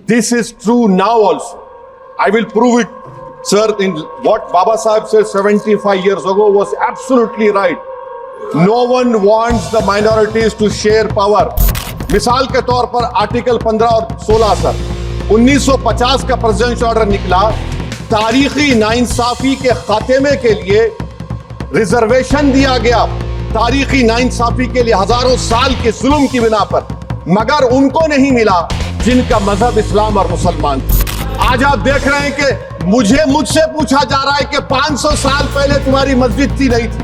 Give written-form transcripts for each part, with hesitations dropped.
This is true now also. I will prove it, sir. In what Baba Sahib said 75 years ago was absolutely right. No one wants the minorities to share power. मिसाल के तौर पर article 15 और 16 sir 1950 का presidential order निकला तारीखी नाइंसाफी के खात्मे के लिए रिजर्वेशन दिया गया, तारीखी नाइंसाफी के लिए हजारों साल के जुल्म की बिना पर, मगर उनको नहीं मिला जिनका मजहब इस्लाम और मुसलमान। आज आप देख रहे हैं कि मुझसे पूछा जा रहा है कि 500 साल पहले तुम्हारी मस्जिद थी नहीं थी,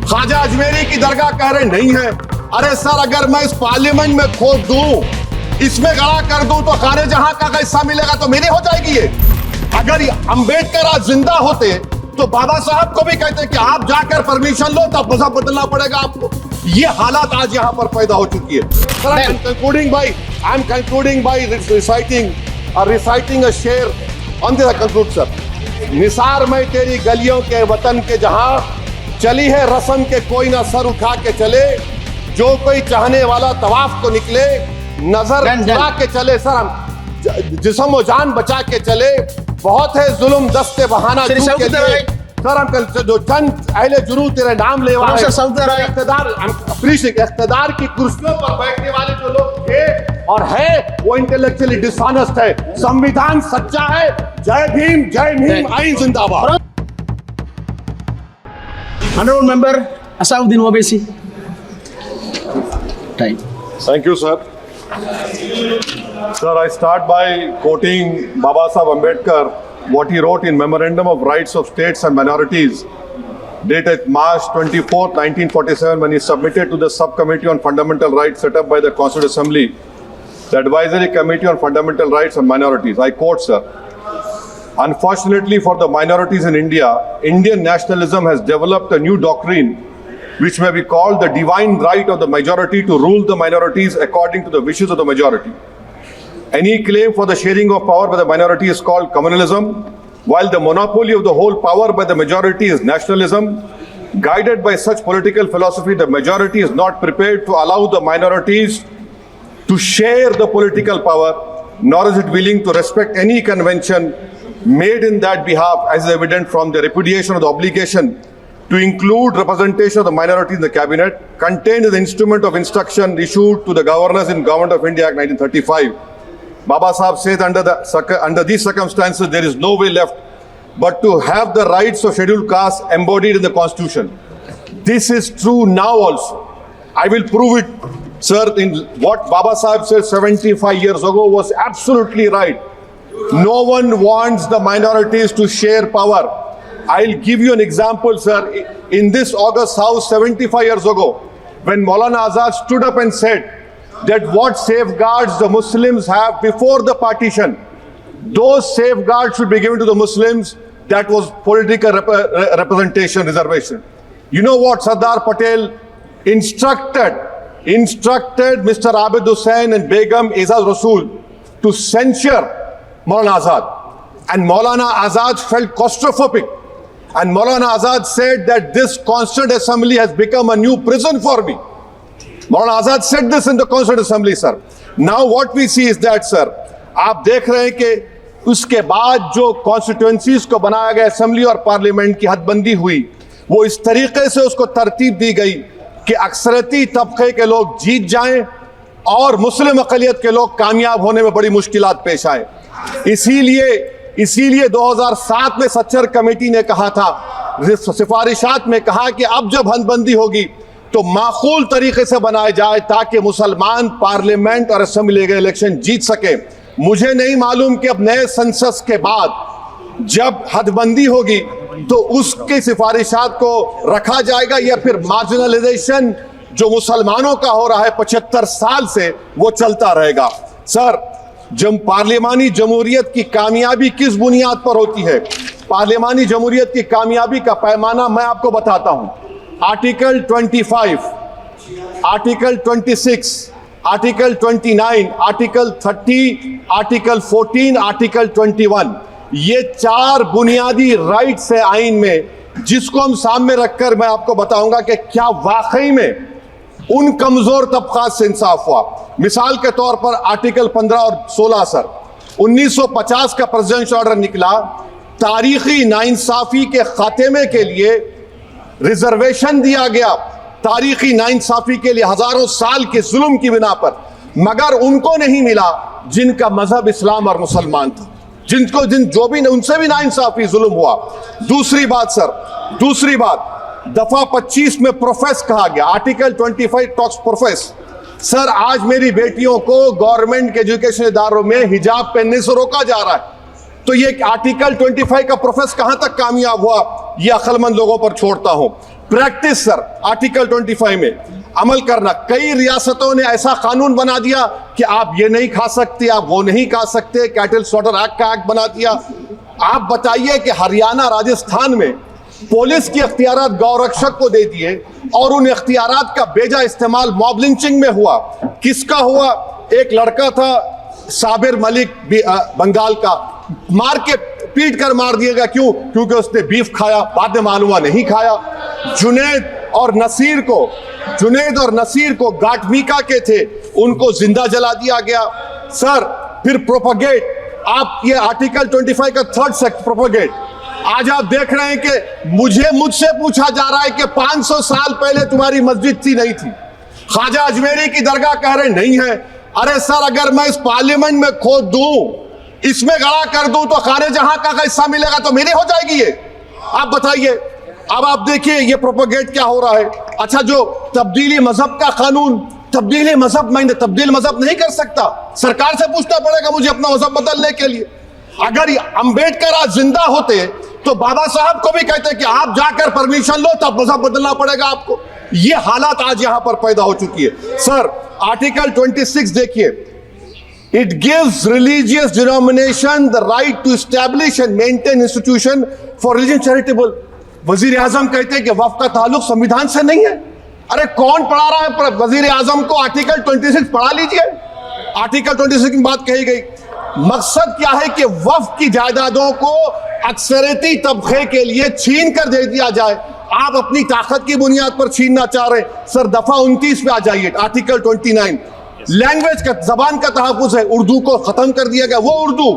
ख्वाजा अजमेरी की दरगाह कह रहे नहीं है। अरे सर, अगर मैं इस पार्लियामेंट में खोद दूं, इसमें गड़ा कर दूं तो खाने जहां का हिस्सा मिलेगा तो मेरी हो जाएगी ये। अगर अंबेडकर आज जिंदा होते तो बाबा साहब को भी कहते कि आप जाकर परमिशन लो, तब मजहब बदलना पड़ेगा आपको। ये हालात आज यहाँ पर पैदा हो चुकी है। Sir, I am concluding by reciting a शेर on the conclude सर। निसार मैं तेरी गलियों के वतन के जहां चली है रस्म के कोई ना सर उठा के चले, जो कोई चाहने वाला तवाफ को निकले नजर उठा के चले। सर, हम जिस्म व जान बचा के चले, बहुत है जुल्म दस्ते बहाना के लिए। सर, हम कल जो चंद अहले जुरू तेरे नाम ले वाले इख्तिदार की कुर्सियों पर बैठने वाले जो लोग थे और है वो इंटेलेक्चुअली डिसऑनेस्ट है। संविधान सच्चा है। जय भीम, आइन जिंदाबाद। Honorable Member Asauddin Owaisi. Time. Thank you, sir. Sir, I start by quoting Baba Sahib Ambedkar, what he wrote in Memorandum of Rights of States and Minorities, dated March 24, 1947, when he submitted to the Subcommittee on Fundamental Rights set up by the Constituent Assembly, the Advisory Committee on Fundamental Rights and Minorities. I quote, sir, "Unfortunately for the minorities in India, Indian nationalism has developed a new doctrine which may be called the divine right of the majority to rule the minorities according to the wishes of the majority. Any claim for the sharing of power by the minority is called communalism, while the monopoly of the whole power by the majority is nationalism. Guided by such political philosophy, the majority is not prepared to allow the minorities to share the political power, nor is it willing to respect any convention made in that behalf, as is evident from the repudiation of the obligation to include representation of the minorities in the cabinet, contained in the instrument of instruction issued to the governors in Government of India Act 1935. Baba Sahib says under these circumstances, there is no way left but to have the rights of scheduled castes embodied in the Constitution. This is true now also. I will prove it, sir. In what Baba Sahib said 75 years ago was absolutely right. No one wants the minorities to share power. I'll give you an example, sir. In this August House 75 years ago, when Maulana Azad stood up and said that what safeguards the Muslims have before the partition, those safeguards should be given to the Muslims. That was political representation, reservation. You know what Sardar Patel instructed Mr. Abid Hussain and Begum Aizaz Rasool to censure Maulana Azad. And Maulana Azad felt claustrophobic. And Maulana Azad said that this Constituent Assembly has become a new prison for me. Maulana Azad said this in the Constituent Assembly, sir. Now what we see is that, sir, आप देख रहे हैं कि उसके बाद जो constituencies को बनाया गया असेंबली और पार्लियामेंट की हदबंदी हुई, वो इस तरीके से उसको तरतीब दी गई कि अक्सरती तबके के लोग जीत जाएं और मुस्लिम अक़लियत के लोग कामयाब होने में बड़ी मुश्किलात पेश आए। इसीलिए 2007 में सच्चर कमेटी ने कहा था, सिफारिशात में कहा कि अब जब हदबंदी होगी तो माकूल तरीके से बनाए जाए ताकि मुसलमान पार्लियामेंट और असेंबली के इलेक्शन जीत सके। मुझे नहीं मालूम कि अब नए सेंसस के बाद जब हदबंदी होगी तो उसकी सिफारिशात को रखा जाएगा या फिर मार्जिनलाइजेशन जो मुसलमानों का हो रहा है 75 साल से वो चलता रहेगा। सर, जब पार्लियामानी जमहूरियत की कामयाबी किस बुनियाद पर होती है? पार्लियामानी जमहूरियत की कामयाबी का पैमाना मैं आपको बताता हूं। Article 25, article 26, article 29, article 30, article 14, article 21, ये 4 बुनियादी राइट्स है आइन में, जिसको हम सामने रखकर मैं आपको बताऊंगा कि क्या वाकई में उन कमजोर तबकात से इंसाफ हुआ। मिसाल के तौर पर आर्टिकल 15 और 16 सर, 1950 का प्रेसिडेंशियल ऑर्डर निकला, तारीखी नाइंसाफी के खात्मे के लिए रिजर्वेशन दिया गया, तारीखी नाइंसाफी के लिए हजारों साल के जुल्म की बिना पर, मगर उनको नहीं मिला जिनका मजहब इस्लाम और मुसलमान था, जो भी उनसे भी नाइंसाफी जुल्म हुआ। दूसरी बात सर, दूसरी बात, दफा 25 में प्रोफेस कहा गया, आर्टिकल 25 टॉक्स प्रोफेस। सर आज मेरी बेटियों को गवर्नमेंट के एजुकेशन इदारों में हिजाब पहनने से रोका जा रहा है, तो ये आर्टिकल 25 का प्रोफेस कहां तक कामयाब हुआ, ये अक्लमंद लोगों पर छोड़ता हूं। प्रैक्टिस सर, आर्टिकल 25 में अमल करना। कई रियासतों ने ऐसा कानून बना दिया कि आप ये नहीं खा सकते, आप वो नहीं खा सकते, कैटल स्लॉटर एक्ट का एक्ट बना दिया। आप बताइए कि हरियाणा, राजस्थान में पुलिस के अख्तियारात गौरक्षक को दे दिए और उन अख्तियारात का बेजा इस्तेमाल मॉब लिंचिंग में हुआ। किसका हुआ? एक लड़का था साबिर मलिक बंगाल का, मार के पीट कर मार दिया गया। क्यों? क्योंकि उसने बीफ खाया, बाद में मालूम हुआ नहीं खाया। जुनैद और नसीर को गाटमीका के थे, उनको जिंदा जला दिया गया। सर फिर प्रोपगेट, आप ये आर्टिकल 25 का थर्ड सेक्शन प्रोपगेट, आज आप देख रहे हैं कि मुझसे पूछा जा रहा है कि 500 साल पहले तुम्हारी मस्जिद थी नहीं थी, ख्वाजा अजमेरी की दरगाह कह रहे नहीं है। अरे सर अगर मैं इस पार्लियामेंट में खोद दूं, इसमें गड़ा कर दूं, तो खाने जहां का हिस्सा मिलेगा तो मेरी हो जाएगी ये, आप बताइए। अब आप देखिए ये प्रोपोगेट क्या हो रहा है। अच्छा, जो तब्दीली मजहब का कानून, तब्दीली मजहब, मैं तब्दील मजहब नहीं कर सकता, सरकार से पूछना पड़ेगा मुझे अपना मजहब बदलने के लिए। अगर अंबेडकर आज जिंदा होते तो बाबा साहब को भी कहते कि आप जाकर परमिशन लो, तब मजहब बदलना पड़ेगा आपको। ये हालात आज यहां पर पैदा हो चुकी है। सर आर्टिकल 26 देखिए, it gives religious denomination the right to establish and maintain institution for religion charitable. वजीर आजम कहते हैं कि वक्फ का ताल्लुक संविधान से नहीं है। अरे कौन पढ़ा रहा है वजीर आजम को? आर्टिकल 26 पढ़ा लीजिए, आर्टिकल 26 की बात कही गई। मकसद क्या है कि वक्फ की जायदादों को अक्सरियती तबके के लिए छीन कर दे दिया जाए। आप अपनी ताकत की बुनियाद पर छीनना चाह रहे हैं। सर दफा 29 पे आ जाइए, आर्टिकल 29, लैंग्वेज का, जबान का तहफ़्फ़ुज़ है, उर्दू को खत्म कर दिया गया। वो उर्दू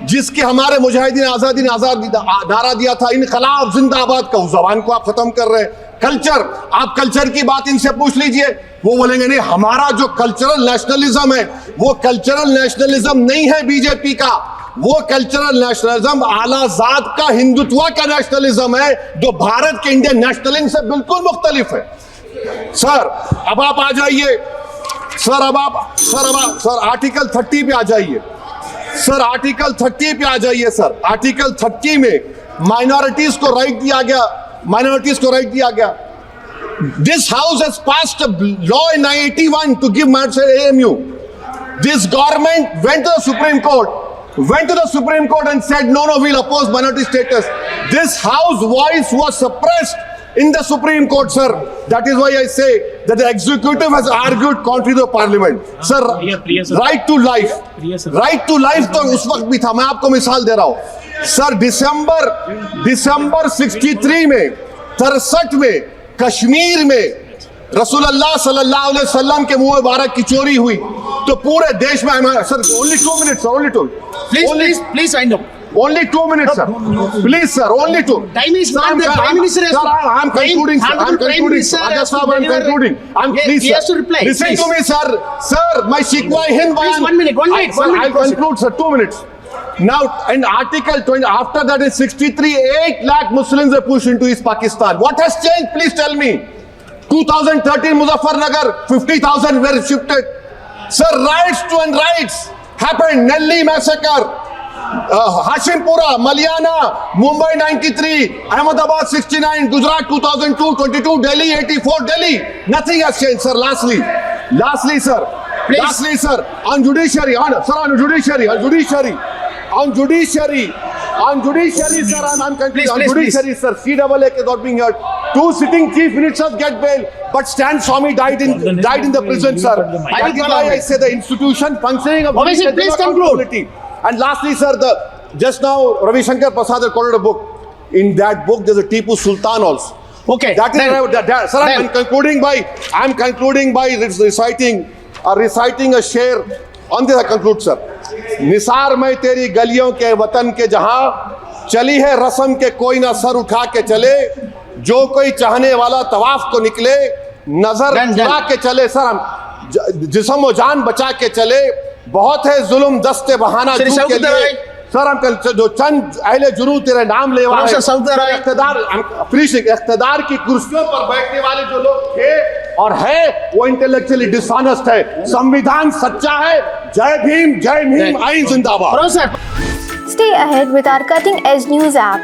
जिसके हमारे मुजाहिदीन आजादी ने नारा दिया था, इनकलाब जिंदाबाद का, उस जबान को आप खत्म कर रहे हैं। कल्चर, आप कल्चर की बात इनसे पूछ लीजिए, वो बोलेंगे नहीं, हमारा जो कल्चरल नेशनलिज्म है वो कल्चरल नेशनलिज्म नहीं है बीजेपी का, वो कल्चरल नेशनलिज्म आला जात का, हिंदुत्व का नेशनलिज्म है, जो भारत के इंडियन नेशनलिज्म से बिल्कुल मुख्तलिफ है। सर अब आप आ जाइए, सर आर्टिकल 30 पे आ जाइए, सर आर्टिकल 30 पे आ जाइए। सर आर्टिकल 30 में माइनॉरिटीज को राइट दिया गया, This house has passed a law in 1981 to give mandatory AMU. This government went to the Supreme Court and said, no, we'll oppose minority status. This house voice was suppressed in the Supreme Court, sir. That is why I say that the executive has argued contrary to the parliament. Sir, right to life तो उस वक्त भी था, मैं आपको मिसाल दे रहा हूं। सर दिसंबर 63 में, 63 में कश्मीर में रसूलुल्लाह सल्लल्लाहु अलैहि वसल्लम के मुंह मुबारक की चोरी हुई, तो पूरे देश में, sir only 2 minutes, sir, only 2. Please wind up. Only 2 minutes, sir. Please, sir, only 2. Time is not there. Prime Minister has to. I'm concluding, sir. I'm concluding. I'm concluding. He has to reply. Listen to me, sir. Sir, my Shikwa Hind Bayan. Please, 1 minute. I'll conclude, sir. 2 minutes. Now, in Article 20, after that in 63, 8 lakh Muslims were pushed into East Pakistan. What has changed? Please tell me. 2013 Muzaffarnagar, 50,000 were shifted. Sir, riots happened. Nelly massacre, Hashimpura, Malyana, Mumbai 93, Ahmedabad 69, Gujarat 2002, 22, Delhi 84, Delhi. Nothing has changed, sir. Lastly, sir. Please. Lastly, sir, on judiciary, on judiciary, sir, I'm concluding. On judiciary, sir, CAA is not being heard. 2 sitting chief ministers get bail, but Stan Swamy died in the prison, sir. That is why I say the institution functioning of Obviously, please conclude. And lastly, sir, just now Ravi Shankar Prasad has quoted a book. In that book, there's a Tipu Sultan also. Okay. That is, sir, I'm concluding by reciting a share. On this I conclude, sir. Nisar में तेरी गलियों के वतन के जहां चली है रस्म के कोई ना सर उठा के चले, जो कोई चाहने वाला तवाफ को निकले नजर Done, चुरा के चले। सर हम जिस्म व जान बचा के चले, बहुत है जुल्म दस्ते बहाना Sir, झूठ के Saud लिए। Arai. सर हम कल जो चंद अहले जुरू तेरे नाम लेवा है, Sir, Saud Arai. इख्तिदार की कुर्सियों पर बैठने वाले जो लोग थे और है वो इंटेलेक्चुअली डिसऑनेस्ट है। संविधान सच्चा है। जय भीम, आइन जिंदाबाद। Hello, sir. Stay ahead with our cutting edge news app.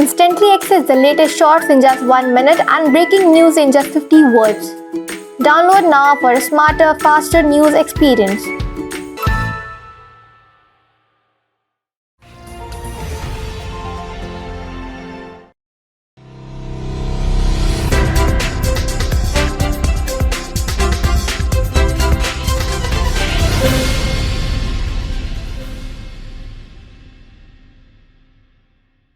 Instantly access the latest shorts in just 1 minute and breaking news in just 50 words. Download now for a smarter, faster news experience.